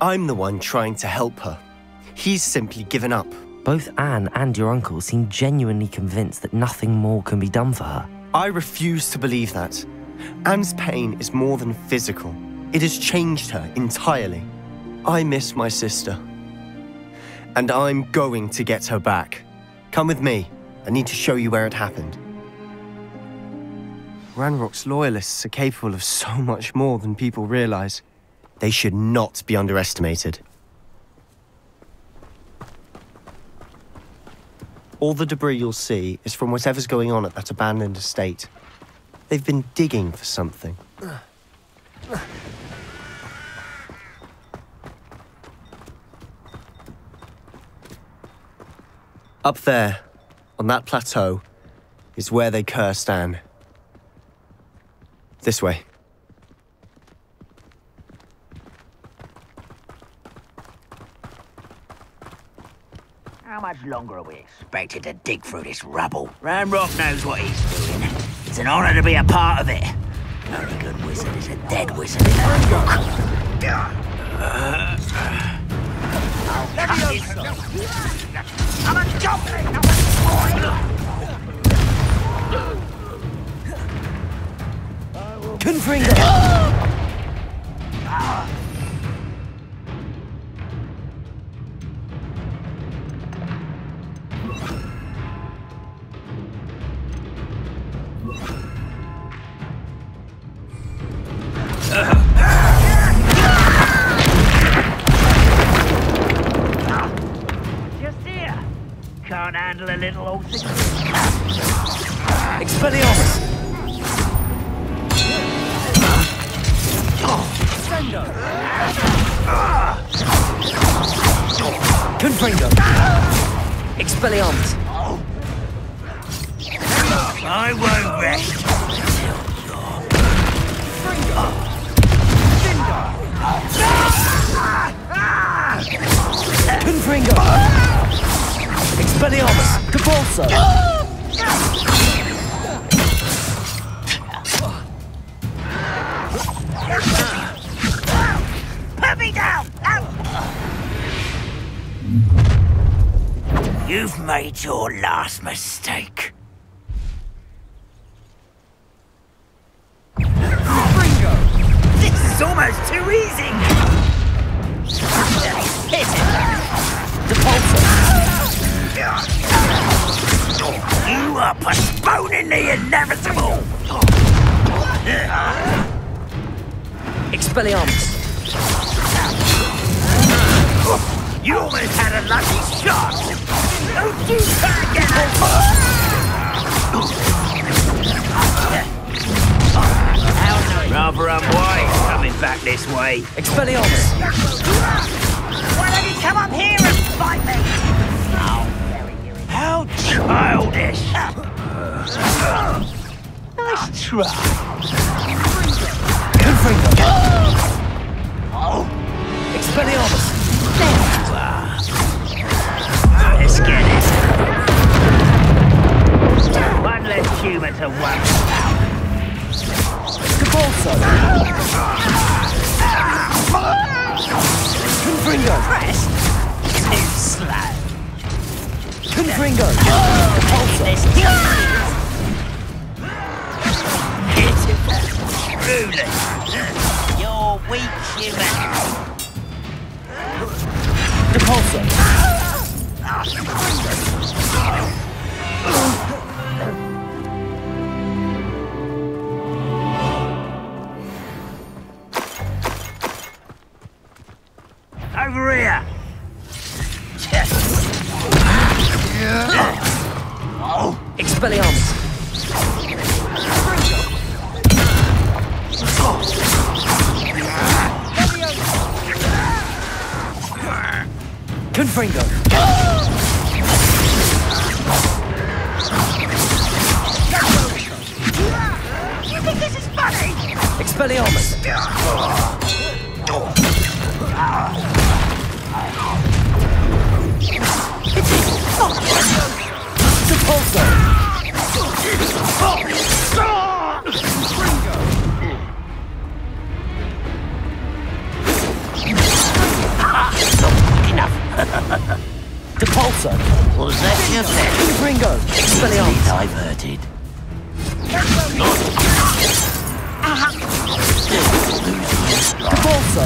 [SPEAKER 7] I'm the one trying to help her. He's simply given up.
[SPEAKER 1] Both Anne and your uncle seem genuinely convinced that nothing more can be done for her.
[SPEAKER 7] I refuse to believe that. Anne's pain is more than physical. It has changed her entirely. I miss my sister. And I'm going to get her back. Come with me. I need to show you where it happened. Ranrock's loyalists are capable of so much more than people realize. They should not be underestimated. All the debris you'll see is from whatever's going on at that abandoned estate. They've been digging for something. Up there, on that plateau, is where they cursed Anne. This way.
[SPEAKER 13] How much longer are we expected to dig through this rubble? Ranrock knows what he's doing. It's an honor to be a part of it. Not a good wizard is a dead wizard in that book. I'm a goblin!
[SPEAKER 1] Confringo!
[SPEAKER 13] Just here. Can't handle a little old thing.
[SPEAKER 1] Expelliarmus! Confringo! Expelliarmus!
[SPEAKER 13] I won't rest.
[SPEAKER 1] Confringo! Expelliarmus! Capulso!
[SPEAKER 13] Put me down! You've made your last mistake. This is almost too easy! Hit it! You are postponing the inevitable!
[SPEAKER 1] Expelliarmus!
[SPEAKER 13] You almost had a lucky shot! Don't do that again! Rather unwise coming back this way.
[SPEAKER 1] Expelliarmus!
[SPEAKER 13] Why don't you come up here and fight me? How childish! Nice try.
[SPEAKER 1] Confringo! Expelliarmus!
[SPEAKER 13] There you are. Let's get it. One less human to worry about.
[SPEAKER 1] Capulso! Confringo!
[SPEAKER 13] Press. Too slow.
[SPEAKER 1] Confringo! Capulso!
[SPEAKER 13] Pitiful. Truly. You're weak human.
[SPEAKER 1] Capulso!
[SPEAKER 13] Over here!
[SPEAKER 1] Expelliarmus! Confringo!
[SPEAKER 13] You think this is funny?
[SPEAKER 1] Expelliarmus! Capulso!
[SPEAKER 13] Enough.
[SPEAKER 1] Capulso!
[SPEAKER 13] Was that your best?
[SPEAKER 1] Confringo! Expelliarmus!
[SPEAKER 13] Diverted.
[SPEAKER 1] Capulso!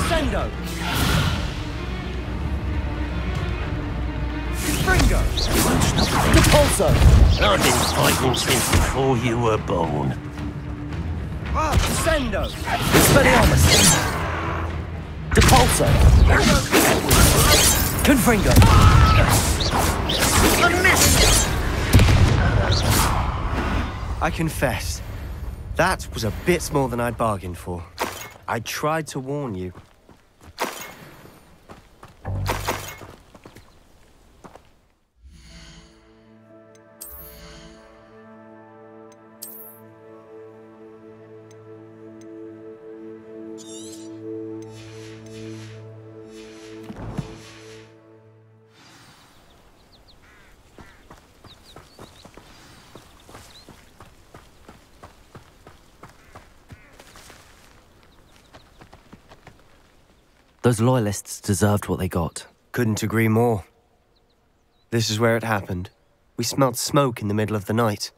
[SPEAKER 1] Sendo! Confringo! Capulso!
[SPEAKER 10] I've been fighting since before you were born.
[SPEAKER 1] Sendo! Expelliarmus! Capulso! Confringo!
[SPEAKER 14] I confess, that was a bit more than I'd bargained for. I tried to warn you.
[SPEAKER 1] Those loyalists deserved what they got.
[SPEAKER 14] Couldn't agree more. This is where it happened. We smelled smoke in the middle of the night.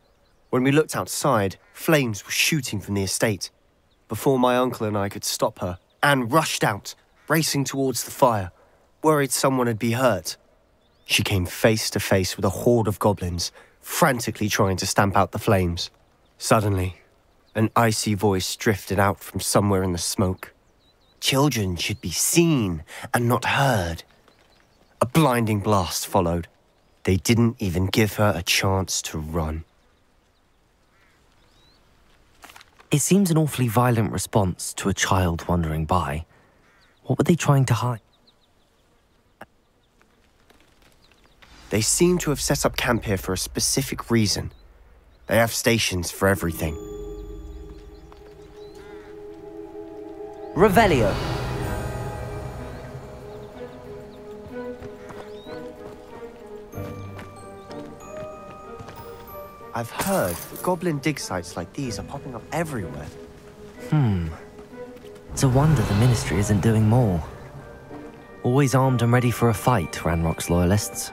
[SPEAKER 14] When we looked outside, flames were shooting from the estate. Before my uncle and I could stop her, Anne rushed out, racing towards the fire, worried someone had been hurt. She came face to face with a horde of goblins, frantically trying to stamp out the flames. Suddenly, an icy voice drifted out from somewhere in the smoke. Children should be seen and not heard. A blinding blast followed. They didn't even give her a chance to run.
[SPEAKER 1] It seems an awfully violent response to a child wandering by. What were they trying to hide?
[SPEAKER 14] They seem to have set up camp here for a specific reason. They have stations for everything.
[SPEAKER 1] Revelio.
[SPEAKER 14] I've heard that goblin dig sites like these are popping up everywhere.
[SPEAKER 1] It's a wonder the Ministry isn't doing more. Always armed and ready for a fight, Ranrock's loyalists.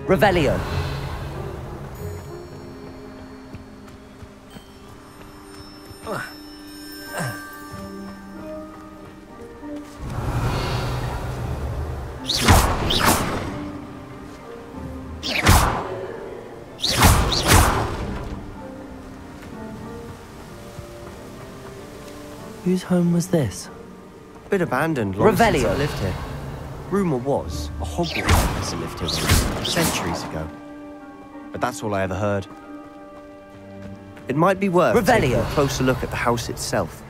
[SPEAKER 1] Revelio. Whose home was this?
[SPEAKER 14] Bit abandoned long since
[SPEAKER 1] Revelio.
[SPEAKER 14] I lived here. Rumour was a Hogwarts professor lived here once, centuries ago. But that's all I ever heard. It might be worth taking a closer look at the house itself.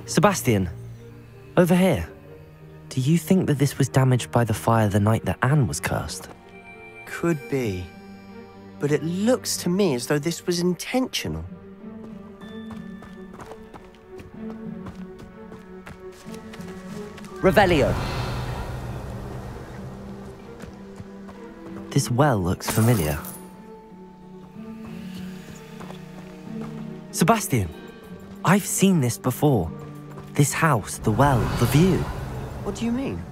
[SPEAKER 1] Sebastian, over here. Do you think that this was damaged by the fire the night that Anne was cursed?
[SPEAKER 14] Could be. But it looks to me as though this was intentional.
[SPEAKER 1] Revelio. This well looks familiar. Sebastian, I've seen this before. This house, the well, the view.
[SPEAKER 14] What do you mean?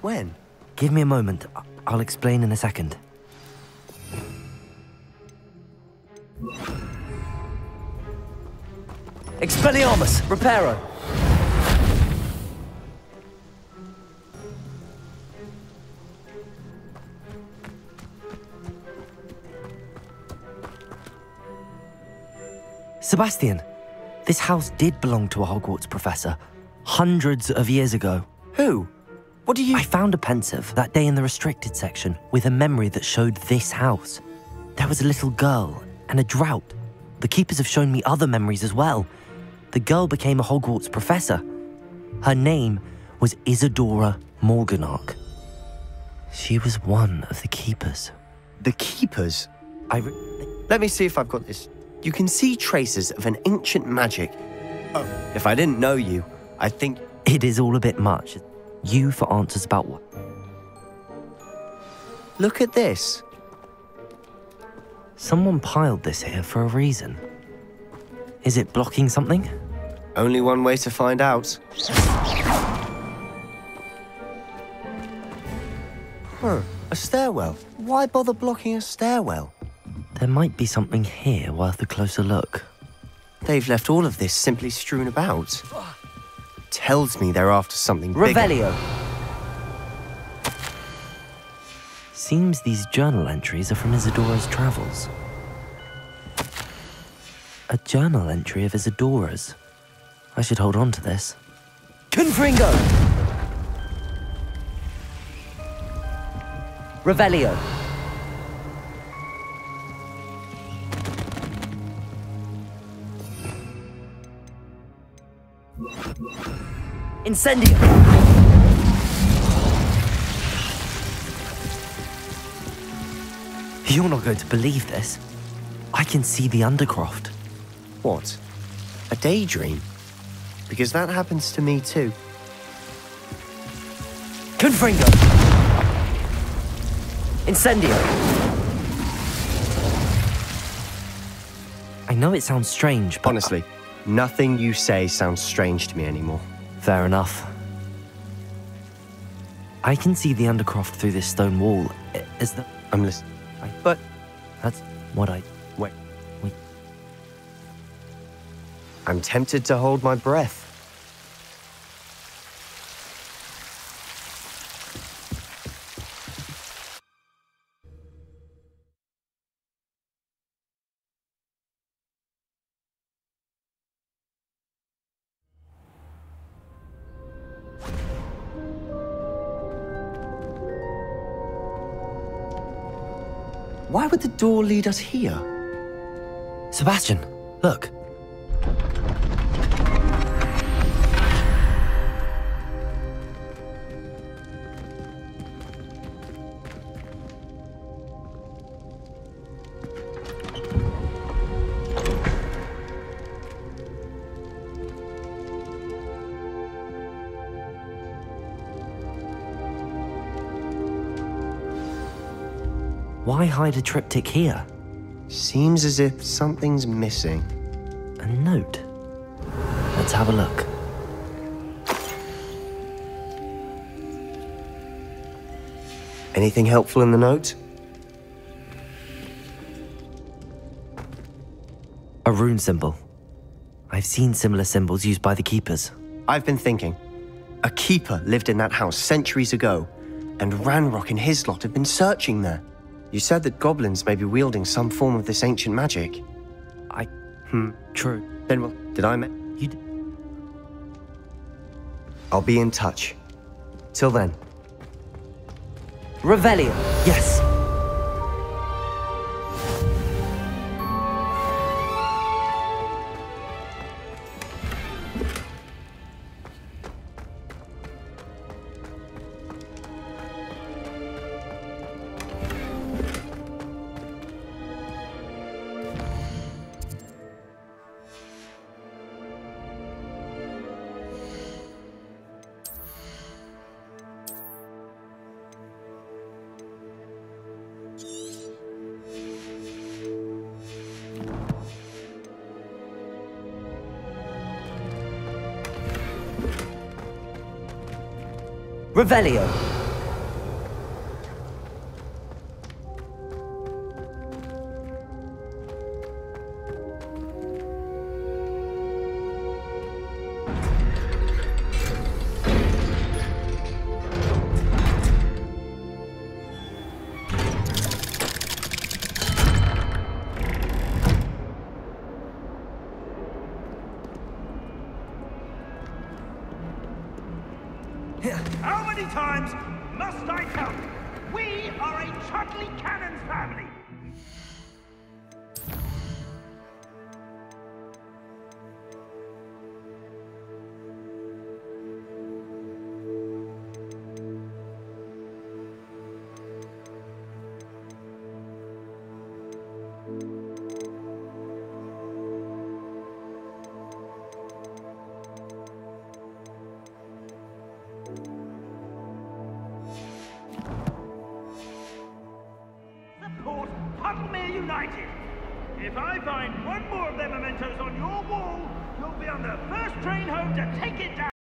[SPEAKER 14] When?
[SPEAKER 1] Give me a moment. I'll explain in a second. Expelliarmus, Reparo. Sebastian, this house did belong to a Hogwarts professor, hundreds of years ago.
[SPEAKER 14] Who? What do you—
[SPEAKER 1] I found a pensive that day in the restricted section with a memory that showed this house. There was a little girl and a drought. The keepers have shown me other memories as well. The girl became a Hogwarts professor. Her name was Isadora Morganach. She was one of the keepers.
[SPEAKER 14] The keepers? Let me see if I've got this. You can see traces of an ancient magic. Oh, if I didn't know you, I'd think—
[SPEAKER 1] It is all a bit much. You for answers about what?
[SPEAKER 14] Look at this.
[SPEAKER 1] Someone piled this here for a reason. Is it blocking something?
[SPEAKER 14] Only one way to find out. A stairwell. Why bother blocking a stairwell?
[SPEAKER 1] There might be something here worth a closer look.
[SPEAKER 14] They've left all of this simply strewn about. Tells me they're after something bigger.
[SPEAKER 1] Revelio. Seems these journal entries are from Isadora's travels. A journal entry of Isadora's. I should hold on to this. Confringo! Revelio. Incendio! You're not going to believe this. I can see the Undercroft.
[SPEAKER 14] What? A daydream? Because that happens to me too.
[SPEAKER 1] Confringo! Incendio! I know it sounds strange, but—
[SPEAKER 14] Honestly, nothing you say sounds strange to me anymore.
[SPEAKER 1] Fair enough. I can see the Undercroft through this stone wall. Is that...
[SPEAKER 14] I'm listening. But...
[SPEAKER 1] That's what I...
[SPEAKER 14] Wait. I'm tempted to hold my breath. Why would the door lead us here?
[SPEAKER 1] Sebastian, look. Why hide a triptych here?
[SPEAKER 14] Seems as if something's missing.
[SPEAKER 1] A note? Let's have a look.
[SPEAKER 14] Anything helpful in the note?
[SPEAKER 1] A rune symbol. I've seen similar symbols used by the keepers.
[SPEAKER 14] I've been thinking. A keeper lived in that house centuries ago, and Ranrock and his lot have been searching there. You said that goblins may be wielding some form of this ancient magic.
[SPEAKER 1] True.
[SPEAKER 14] Then what? Did I
[SPEAKER 1] You did.
[SPEAKER 14] I'll be in touch. Till then.
[SPEAKER 1] Revelio. Yes. Revelio.
[SPEAKER 15] How many times must I tell you? We are a Chudley Cannon's family! Support Puddlemere United! If I find one more of their mementos on your wall, you'll be on the first train home to take it down!